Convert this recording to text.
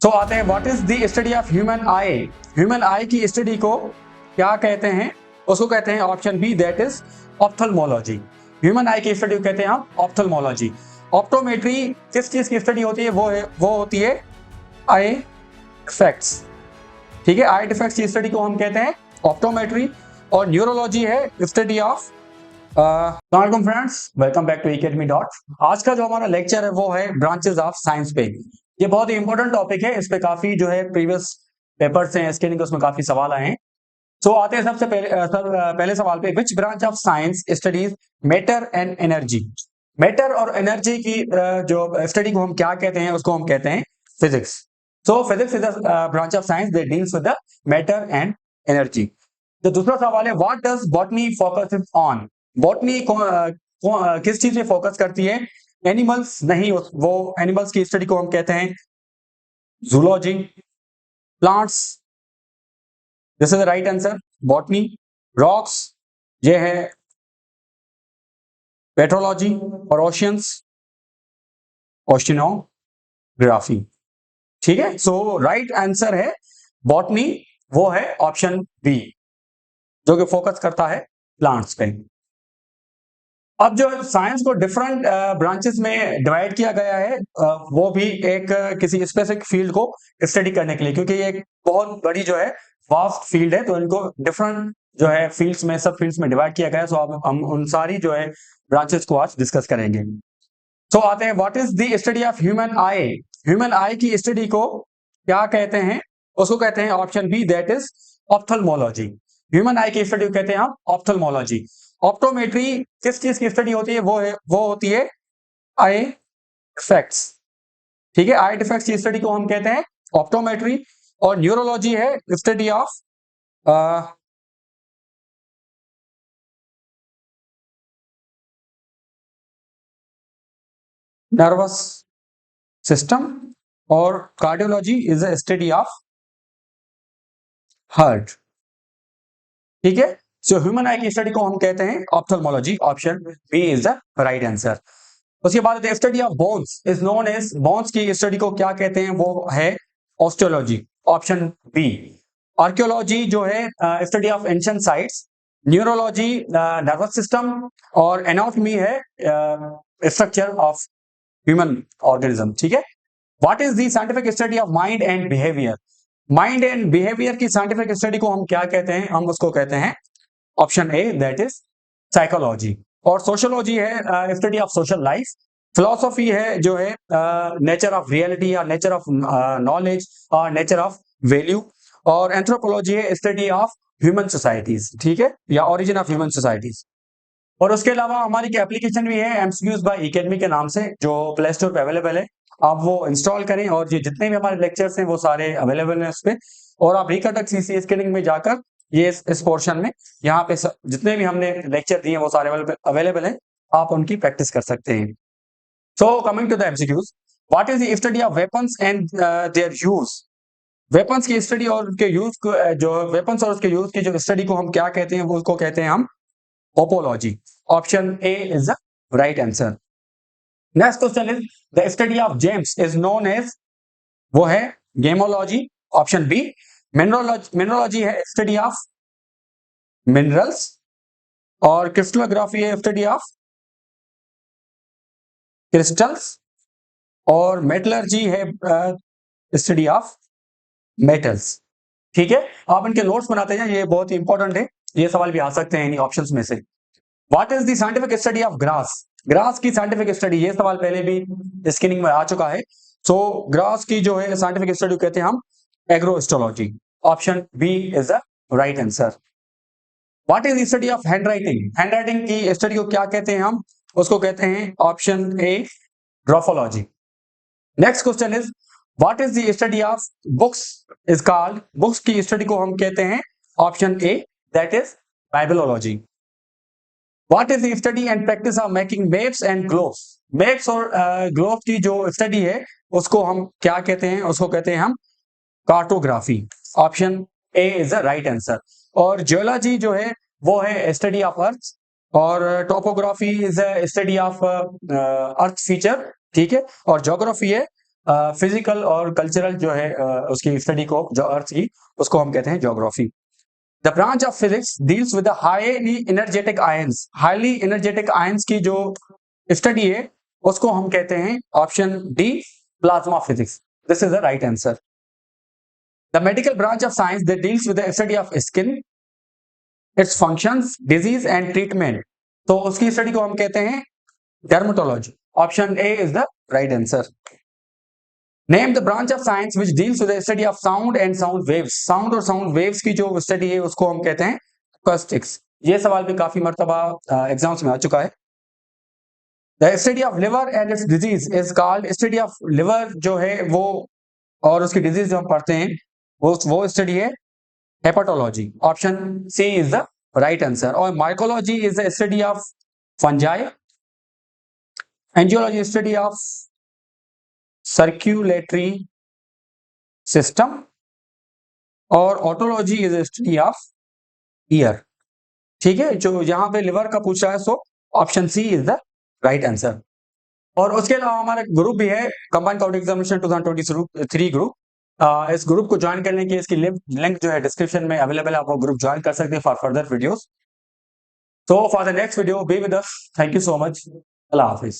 तो आते हैं what is the study of human eye. Human eye की स्टडी को क्या कहते हैं? उसको कहते हैं option B, that is ophthalmology. Human eye की स्टडी को कहते हैं हम ऑप्थल्मोलॉजी। ऑप्टोमेट्री किस चीज की स्टडी होती है? वो होती है आई डिफेक्ट्स। ठीक है, आई डिफेक्ट्स की स्टडी को हम कहते हैं ऑप्टोमेट्री। और न्यूरोलॉजी है स्टडी ऑफ वालेकुम friends, welcome back to academy dot. आज का जो हमारा लेक्चर है वो है ब्रांचेस ऑफ साइंस पे। ये बहुत ही इंपॉर्टेंट टॉपिक है, इस पे काफी जो है प्रीवियस पेपर्स हैं स्कैनिंग, उसमें काफी सवाल आए हैं। सो आते हैं सबसे पहले सवाल पे, which branch of science studies matter and energy. Matter और एनर्जी की जो स्टडी को हम क्या कहते हैं? उसको हम कहते हैं physics. So physics is the branch of science that deals with the matter and energy. तो दूसरा सवाल है, what does botany focus on. Botany किस चीज पे फोकस करती है? एनिमल्स नहीं, वो एनिमल्स की स्टडी को हम कहते हैं zoology. Plants, this is the right answer, botany. Rocks, ये है पेट्रोलॉजी। और ओशियंस, ओशिनोग्राफी। ठीक है, सो राइट आंसर है बॉटनी, वो है ऑप्शन बी, जो कि फोकस करता है प्लांट्स पे। अब जो साइंस को डिफरेंट ब्रांचेस में डिवाइड किया गया है, वो भी एक किसी स्पेसिफिक फील्ड को स्टडी करने के लिए, क्योंकि ये एक बहुत बड़ी जो है वास्ट फील्ड है, तो इनको डिफरेंट जो है फील्ड्स में, सब फील्ड्स में डिवाइड किया गया है। सो अब हम उन सारी जो है ब्रांचेस को आज डिस्कस करेंगे। सो आते हैं, what is the study of human eye. Human eye की स्टडी को क्या कहते हैं? उसको कहते हैं option B, that is ophthalmology. Human eye की स्टडी को कहते हैं हम ऑप्थल्मोलॉजी। ऑप्टोमेट्री किस चीज की स्टडी होती है? वो होती है आई डिफेक्ट्स। ठीक है, आई डिफेक्ट्स की स्टडी को हम कहते हैं ऑप्टोमेट्री। और न्यूरोलॉजी है स्टडी ऑफ नर्वस सिस्टम। और cardiology is a study of heart. ठीक है, सो ह्यूमन आई की स्टडी को हम कहते हैं ophthalmology. Option B is the right answer. उसके बाद study of bones is known as, bones की स्टडी को क्या कहते हैं? वो है ऑस्टियोलॉजी। Option B. आर्कियोलॉजी जो है study of ancient sites. Neurology nervous system. और एनाटॉमी है स्ट्रक्चर ऑफ ह्यूमन ऑर्गेनिज्म। ठीक है, what is the scientific study of mind and behaviour. Mind and behaviour की साइंटिफिक स्टडी को हम क्या कहते हैं? हम उसको कहते हैं option A, that is psychology. और सोशियोलॉजी है study of social life. Philosophy है जो है नेचर ऑफ रियलिटी या नेचर ऑफ नॉलेज और नेचर ऑफ वैल्यू। और एंथ्रोपोलॉजी है स्टडी ऑफ ह्यूमन सोसाइटीज। ठीक है, या ओरिजिन ऑफ ह्यूमन सोसाइटीज। और उसके अलावा हमारी एप्लीकेशन भी है एमसीक्यूज बाय एकेडमी के नाम से, जो प्ले स्टोर पे अवेलेबल है। आप वो इंस्टॉल करें, और ये जितने भी हमारे लेक्चर्स हैं वो सारे अवेलेबल हैं उस पे। और आप रिकटक सीसी स्कैनिंग में जाकर ये इस पोर्शन में यहाँ पे जितने भी हमने लेक्चर दिए वो सारे अवेलेबल हैं, आप उनकी प्रैक्टिस कर सकते हैं। So coming to the MCQs, what is the study of weapons and their use. Weapons की स्टडी और उनके यूज को जो वेपन्स और उसके यूज की जो स्टडी को हम क्या कहते हैं? वो उसको कहते हैं हम ओपोलॉजी। Option A is the right answer. Next question is, the study of gems is known as, वो है गेमोलॉजी। Option B. मिनरोलॉजी है स्टडी ऑफ मिनरल्स। और क्रिस्टलोग्राफी है स्टडी ऑफ क्रिस्टल्स। और मेटलर्जी है स्टडी ऑफ मेटल्स। ठीक है, आप इनके नोट्स बनाते हैं, ये बहुत ही इंपॉर्टेंट है, ये सवाल भी आ सकते हैं इन्हीं ऑप्शंस में से। What is the scientific study of grass. Grass की साइंटिफिक स्टडी, ये सवाल पहले भी स्क्रीनिंग में आ चुका है। सो ग्रास की जो है साइंटिफिक स्टडी कहते हैं हम agrostology. Option B is the right answer. What is the study of handwriting. Handwriting की स्टडी को क्या कहते हैं? हम उसको कहते हैं option A, graphology. Next question is, what is the study of books is called. Books की स्टडी को हम कहते हैं option A, that is bibliology. What is the study and practice of making maps and globes. Maps और globe की जो study है उसको हम क्या कहते हैं? उसको कहते हैं हम cartography. Option A is the right answer. और जियोलॉजी जो है वो है स्टडी ऑफ अर्थ। और topography is a study of earth feature. ठीक है, और ज्योग्राफी है फिजिकल और कल्चरल जो है उसकी स्टडी को, जो अर्थ की, उसको हम कहते हैं geography. The branch of physics deals with highly energetic ions, highly energetic ions की जो स्टडी है उसको हम कहते हैं option D plasma physics. This is the right answer. The medical branch of science that deals with the study of skin, it's functions, disease and treatment, तो उसकी study को हम कहते हैं dermatology. Option A is the right answer. Name the branch of science which deals with the study of sound and sound waves, sound और sound waves की जो study है उसको हम कहते हैं एक्वास्टिक्स। ये सवाल भी काफी मर्तबा एग्जाम्स में आ चुका है। The study of liver and it's disease is called, study of liver जो है वो और उसकी डिजीज जो हम पढ़ते हैं वो स्टडी है hepatology. Option C is the right answer. और mycology is the study of fungi, angiology study of circulatory system, और otology is study of ear. ठीक है, जो यहाँ पे लिवर का पूछ रहा है so option C is the right answer. और उसके अलावा हमारा ग्रुप भी है, कंबाइंड काउंट एग्जामिनेशन 2023 ग्रुप। इस ग्रुप को ज्वाइन करने की इसकी लिंक जो है डिस्क्रिप्शन में अवेलेबल है, आप वो ग्रुप ज्वाइन कर सकते हैं for further videos. So for the next video, be with us. Thank you so much. Allah Hafiz.